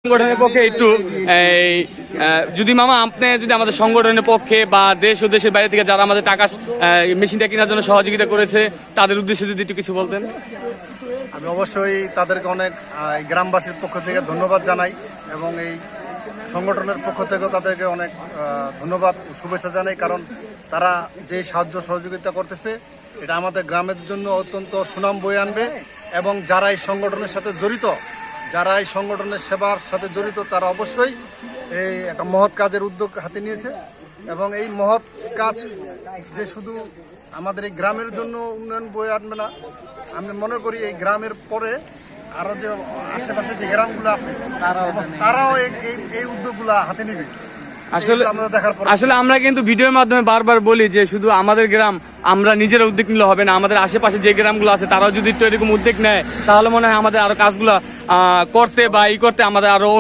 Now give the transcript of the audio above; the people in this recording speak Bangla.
সংগঠনের পক্ষে একটু এই যদি মামা আপনি যদি আমাদের সংগঠনের পক্ষে বা দেশ ও দেশের বাইরে থেকে যারা আমাদের টাকা মেশিনটা কেনার জন্য সহযোগিতা করেছে তাদের উদ্দেশ্যে যদি একটু কিছু বলতেন। আমি অবশ্যই তাদেরকে অনেক গ্রামবাসীর পক্ষ থেকে ধন্যবাদ জানাই এবং এই সংগঠনের পক্ষ থেকেও তাদেরকে অনেক ধন্যবাদ ও শুভেচ্ছা জানাই, কারণ তারা যে সাহায্য সহযোগিতা করতেছে এটা আমাদের গ্রামের জন্য অত্যন্ত সুনাম বয়ে আনবে এবং যারা এই সংগঠনের সাথে জড়িত, যারা এই সংগঠনের সেবার সাথে জড়িত তারা অবশ্যই এই একটা মহৎ কাজের উদ্যোগ হাতে নিয়েছে এবং এই মহৎ কাজ যে শুধু আমাদের এই গ্রামের জন্য উন্নয়ন বয়ে আনবে না, আমি মনে করি এই গ্রামের পরে আরও যে আশেপাশে যে গ্রামগুলো আছে তারাও এই উদ্যোগগুলো হাতে নেবে। আসলে আমরা কিন্তু ভিডিওর মাধ্যমে বারবার বলি যে শুধু আমাদের গ্রাম আমরা নিজেরা উদ্যোগ নিলে হবে না, আমাদের আশেপাশে যে গ্রামগুলো আছে তারাও যদি একটু এরকম উদ্যোগ নেয় তাহলে মনে হয় আমাদের আরো কাজগুলো করতে বা করতে আমাদের আরো